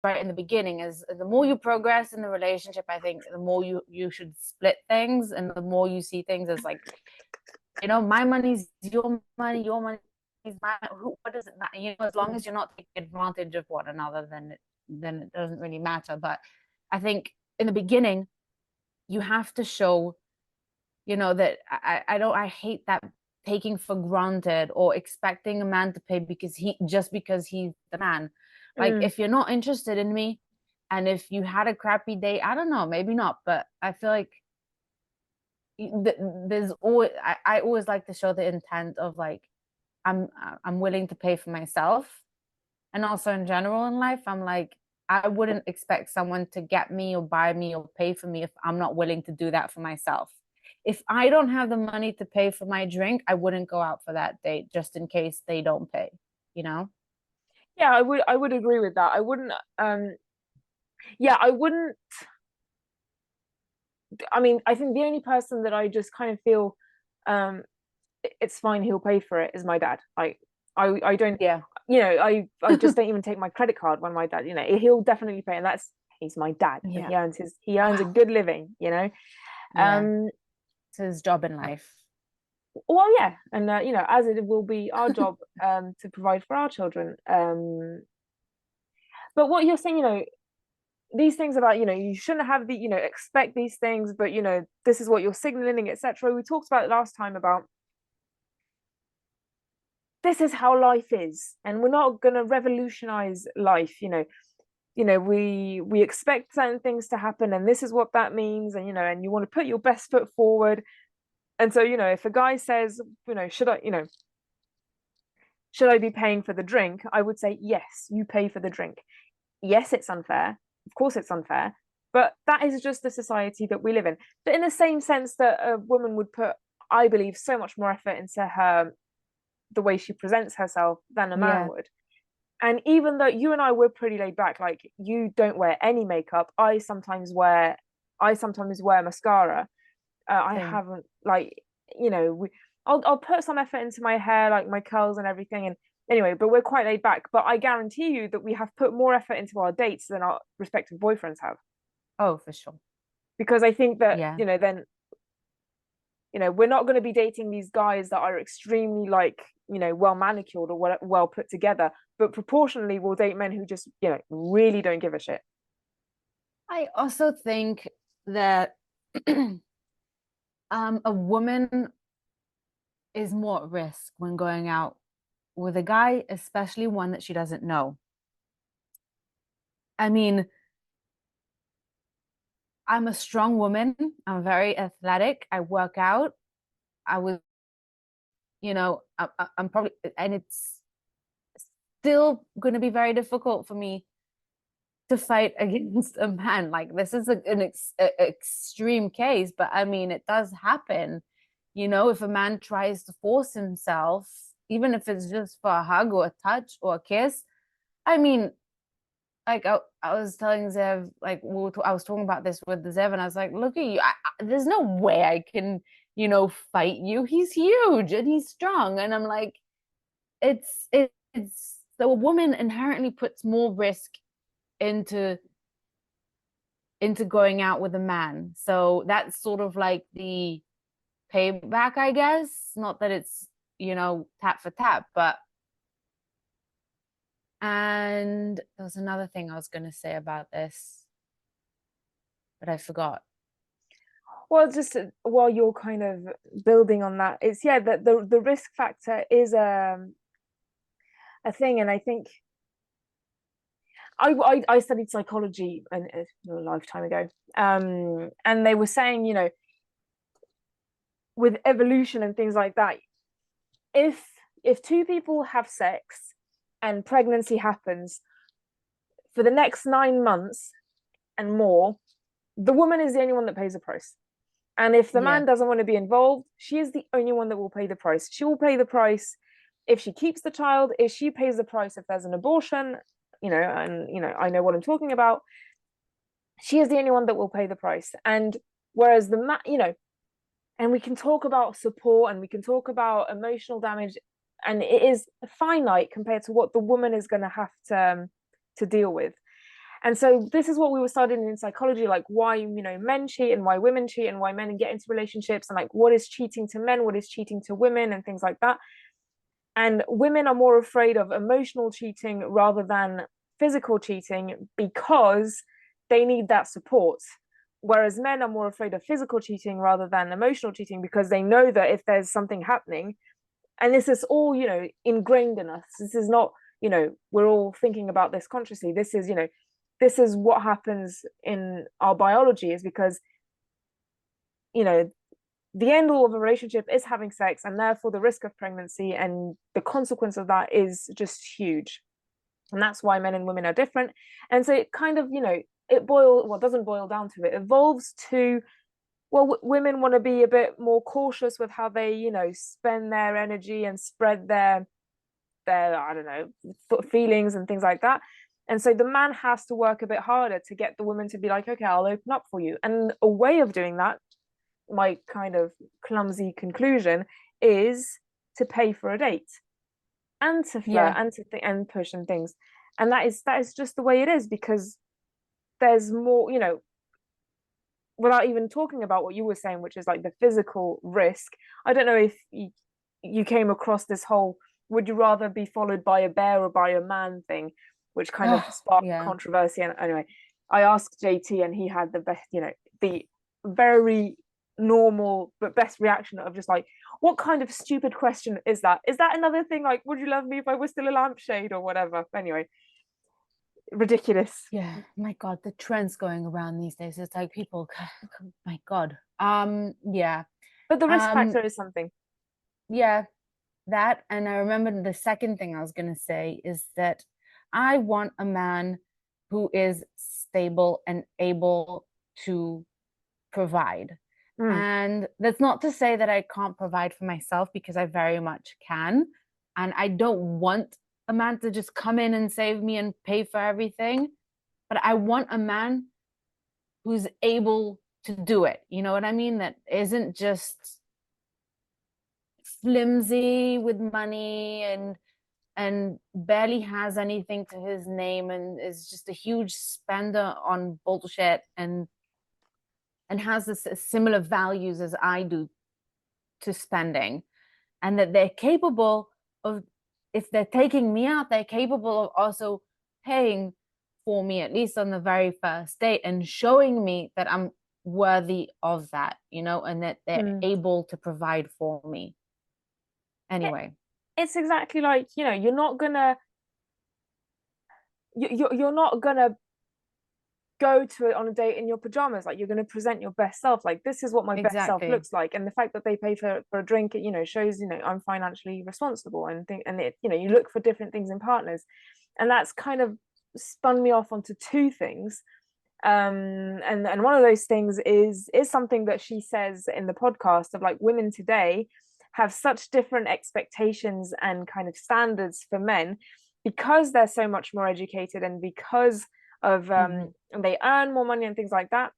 right in the beginning, is the more you progress in the relationship, I think the more you should split things, and the more you see things as like, my money's your money is mine. What does it matter? As long as you're not taking advantage of one another, then it doesn't really matter. But I think in the beginning, you have to show, that I hate that taking for granted or expecting a man to pay because he's the man. Like, Mm. if you're not interested in me, and if you had a crappy day, I don't know, maybe not, but I feel like there's always I always like to show the intent of like, I'm I'm willing to pay for myself. And also in general in life, I'm like, I wouldn't expect someone to get me or buy me or pay for me if I'm not willing to do that for myself. If I don't have the money to pay for my drink, I wouldn't go out for that date just in case they don't pay, you know? Yeah, I would agree with that. I wouldn't yeah, I wouldn't. I mean, I think the only person that I just kind of feel um it's fine, he'll pay for it, is my dad. I don't, Yeah. I just don't even take my credit card when my dad, he'll definitely pay, and he's my dad, and Yeah. he earns a Wow. good living. Yeah. Um, It's his job in life. well, yeah, and as it will be our job to provide for our children. But what you're saying, these things about, you shouldn't have expect these things, but this is what you're signaling, etc. We talked about it last time about this is how life is, and we're not going to revolutionize life. We expect certain things to happen, and this is what that means, and you want to put your best foot forward. And so, if a guy says, should I be paying for the drink, I would say, yes, you pay for the drink. Yes, it's unfair, of course it's unfair, but that is just the society that we live in. But in the same sense that a woman would put, I believe, so much more effort into the way she presents herself than a man Yeah. would. And even though you and I were pretty laid back, like, you don't wear any makeup, I sometimes wear mascara. I Same. haven't, like, I'll put some effort into my hair, like my curls and everything. And anyway, but we're quite laid back. But I guarantee you that we have put more effort into our dates than our respective boyfriends have, Oh, for sure. because I think that Yeah. then we're not going to be dating these guys that are extremely, like, well manicured or well put together, but proportionally we'll date men who just really don't give a shit. I also think that a woman is more at risk when going out with a guy, especially one that she doesn't know. I mean, I'm a strong woman. I'm very athletic. I work out. I was, I'm probably, and it's still going to be very difficult for me to fight against a man. Like, this is an extreme case, but I mean, it does happen. If a man tries to force himself, even if it's just for a hug or a touch or a kiss, I mean, like I was telling Zev, like I was talking about this with Zev, and I was like, look at you. There's no way I can, fight you. He's huge and he's strong, and I'm like, it's so a woman inherently puts more risk into going out with a man. So that's sort of like the payback, I guess. Not that it's, tap for tap, but and there was another thing I was going to say about this, but I forgot. Well, just while you're kind of building on that, it's, yeah, that the risk factor is a thing. And I think I studied psychology a lifetime ago, and they were saying, with evolution and things like that, if two people have sex and pregnancy happens, for the next 9 months and more, the woman is the only one that pays the price. And if the Yeah. man doesn't want to be involved, she is the only one that will pay the price. She will pay the price if she keeps the child, if she pays the price if there's an abortion, and I know what I'm talking about. She is the only one that will pay the price. And whereas the man, and we can talk about support and we can talk about emotional damage, and it is finite compared to what the woman is going to have to deal with. And so this is what we were studying in psychology, like why, you know, men cheat and why women cheat and why men get into relationships, and like what is cheating to men, what is cheating to women, and things like that. And women are more afraid of emotional cheating rather than physical cheating because they need that support. Whereas men are more afraid of physical cheating rather than emotional cheating because they know that if there's something happening, and this is all, you know, ingrained in us. This is not, you know, we're all thinking about this consciously. This is, you know, this is what happens in our biology, is because, you know, the end all of a relationship is having sex, and therefore the risk of pregnancy and the consequence of that is just huge. And that's why men and women are different. And so it kind of, you know, doesn't boil down to it, evolves to, well, women want to be a bit more cautious with how they, you know, spend their energy and spread their I don't know, feelings and things like that. And so the man has to work a bit harder to get the woman to be like, okay, I'll open up for you. And a way of doing that, my kind of clumsy conclusion, is to pay for a date and to flirt Yeah. and and push and things. And that is just the way it is, because there's more, you know, without even talking about what you were saying, which is like the physical risk. I don't know if you came across this whole would you rather be followed by a bear or by a man thing, which kind of sparked Yeah. controversy. And anyway, I asked JT and he had the best, you know, the very normal but best reaction of just like, what kind of stupid question is that? Is that another thing like, would you love me if I was still a lampshade or whatever? Anyway, ridiculous. Yeah, my God, the trends going around these days. It's like people, my God. Yeah. But the risk Um, factor is something. yeah, that. And I remember the second thing I was gonna say is that I want a man who is stable and able to provide. Mm. And that's not to say that I can't provide for myself, because I very much can. And I don't want a man to just come in and save me and pay for everything. But I want a man who's able to do it. You know what I mean? That isn't just flimsy with money and barely has anything to his name and is just a huge spender on bullshit and has this similar values as I do to spending, and that they're capable of, if they're taking me out, they're capable of also paying for me, at least on the very first date, and showing me that I'm worthy of that, you know, and that they're Mm. able to provide for me. Anyway. It's exactly like, you know, you're not gonna you're not gonna go to it on a date in your pajamas. Like, you're going to present your best self, like, this is what my best self Exactly. looks like. And the fact that they pay for a drink, you know, shows, you know, I'm financially responsible, and think, and it, you know, you look for different things in partners. And that's kind of spun me off onto two things. And one of those things is something that she says in the podcast, of like, women today have such different expectations and kind of standards for men because they're so much more educated, and because of Mm-hmm. and they earn more money and things like that.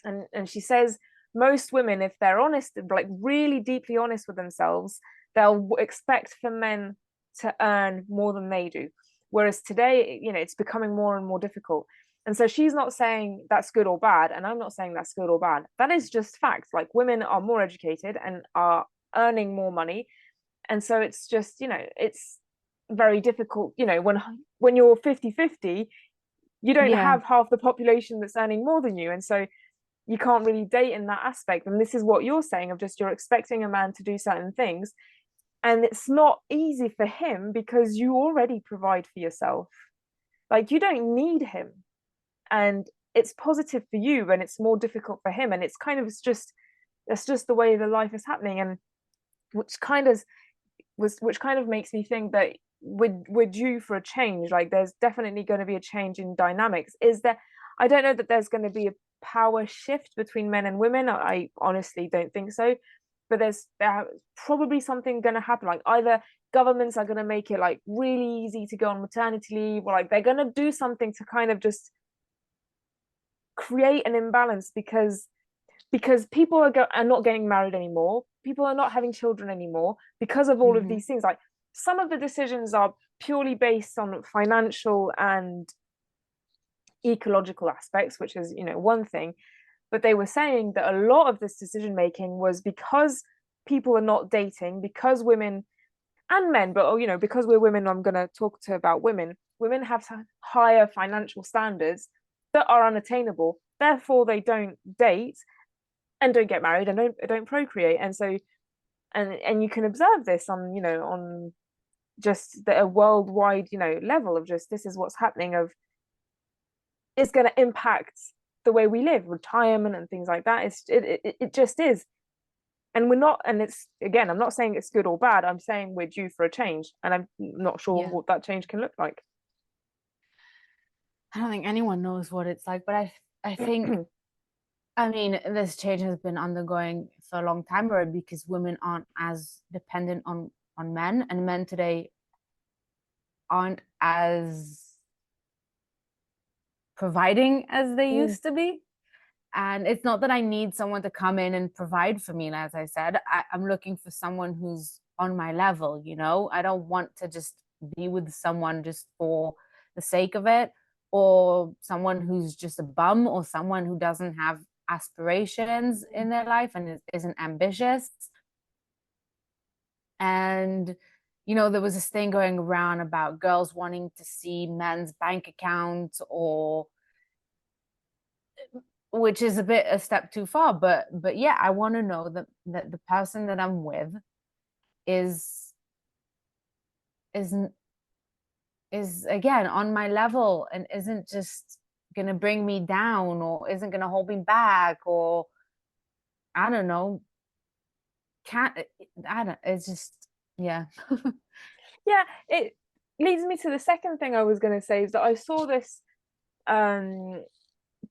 And she says most women, if they're honest, like really deeply honest with themselves, they'll expect for men to earn more than they do. Whereas today, you know, it's becoming more and more difficult. And so she's not saying that's good or bad, and I'm not saying that's good or bad. That is just facts. Like, women are more educated and are earning more money. And so it's just, you know, it's very difficult, you know, when you're 50-50, you don't Yeah. have half the population that's earning more than you. And so you can't really date in that aspect. And this is what you're saying, of just, you're expecting a man to do certain things, and it's not easy for him because you already provide for yourself. Like, you don't need him, and it's positive for you, and it's more difficult for him. And it's kind of, it's just the way the life is happening. And which kind of makes me think that we're due for a change. Like, there's definitely going to be a change in dynamics. Is there? I don't know that there's going to be a power shift between men and women. I honestly don't think so. But there's probably something going to happen. Like, either governments are going to make it like really easy to go on maternity leave, or like they're going to do something to kind of just create an imbalance, because people are not getting married anymore, people are not having children anymore, because of all of Mm-hmm. these things. Like, some of the decisions are purely based on financial and ecological aspects, which is, you know, one thing. But they were saying that a lot of this decision making was because people are not dating, because women and men, but, you know, because we're women, I'm going to talk to about women. Women have higher financial standards that are unattainable. Therefore, they don't date and don't get married and don't procreate. And so, and you can observe this on, you know, on just a worldwide, you know, level of just, this is what's happening, of it's going to impact the way we live, retirement and things like that. It just is. And we're not, and it's, again, I'm not saying it's good or bad, I'm saying we're due for a change, and I'm not sure what that change can look like. I don't think anyone knows what it's like, but I think I mean, this change has been undergoing for a long time already, because women aren't as dependent on men, and men today aren't as providing as they used to be. And it's not that I need someone to come in and provide for me. As I said, I'm looking for someone who's on my level, you know? I don't want to just be with someone just for the sake of it, or someone who's just a bum, or someone who doesn't have aspirations in their life and isn't ambitious. And, you know, there was this thing going around about girls wanting to see men's bank accounts, or which is a bit a step too far, but yeah, I want to know that the person that I'm with is is is again on my level, and isn't just gonna bring me down, or isn't gonna hold me back, or I don't know, can't I don't it's just yeah. Yeah, it leads me to the second thing I was going to say, is that I saw this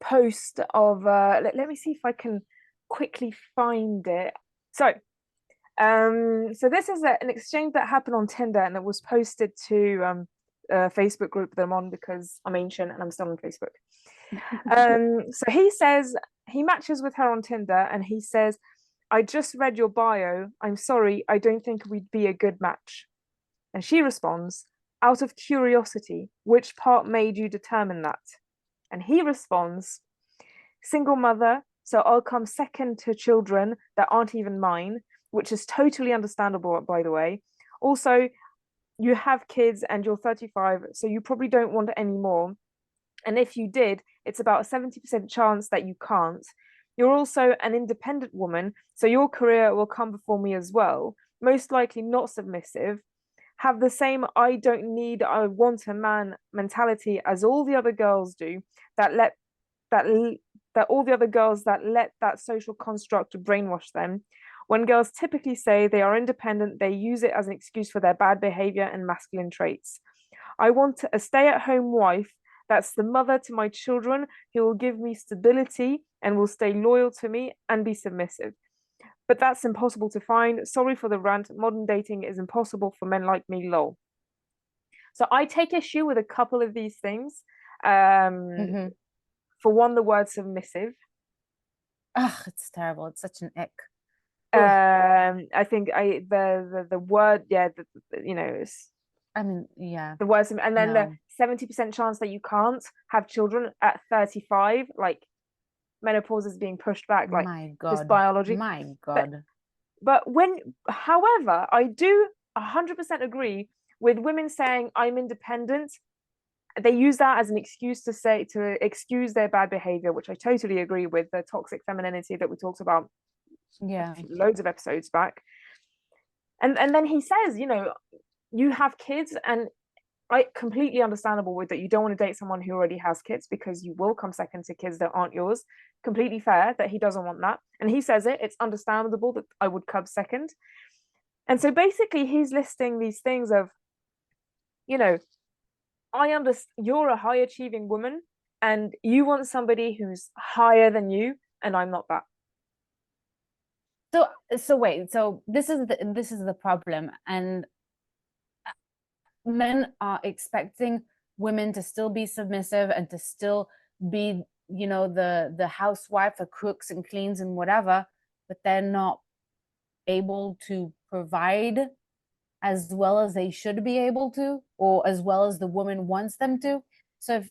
post of let me see if I can quickly find it. So this is an exchange that happened on Tinder, and it was posted to a Facebook group that I'm on, because I'm ancient and I'm still on Facebook. So he says he matches with her on Tinder, and he says, "I just read your bio. I'm sorry, I don't think we'd be a good match." And she responds, "Out of curiosity, which part made you determine that?" And he responds, "Single mother, so I'll come second to children that aren't even mine," which is totally understandable, by the way. Also, you have kids and you're 35, so you probably don't want any more. And if you did, it's about a 70% chance that you can't. You're also an independent woman, so your career will come before me as well. Most likely not submissive. Have the same "I don't need, I want a man" mentality as all the other girls do, that let that that all the other girls that let that social construct brainwash them. When girls typically say they are independent, they use it as an excuse for their bad behavior and masculine traits. I want a stay-at-home wife that's the mother to my children, who will give me stability and will stay loyal to me and be submissive. But that's impossible to find. Sorry for the rant. Modern dating is impossible for men like me, lol. So I take issue with a couple of these things. For one, the word submissive. Ugh, it's terrible. It's such an ick. I think the word, yeah, you know, it's, I mean, yeah. the word, and then No. the 70% chance that you can't have children at 35, like menopause is being pushed back, like My just God. biology. My God. But however, I do 100% agree with women saying I'm independent. They use that as an excuse to excuse their bad behavior, which I totally agree with, the toxic femininity that we talked about Yeah. loads of episodes back. And then he says, you know, you have kids, and I completely understandable with that you don't want to date someone who already has kids, because you will come second to kids that aren't yours. Completely fair that he doesn't want that. And he says it's understandable that I would come second. And so basically he's listing these things of, you know, I understand you're a high achieving woman and you want somebody who's higher than you, and I'm not that. So wait, so this is the problem, and men are expecting women to still be submissive and to still be, you know, the housewife that cooks and cleans and whatever, but they're not able to provide as well as they should be able to, or as well as the woman wants them to. So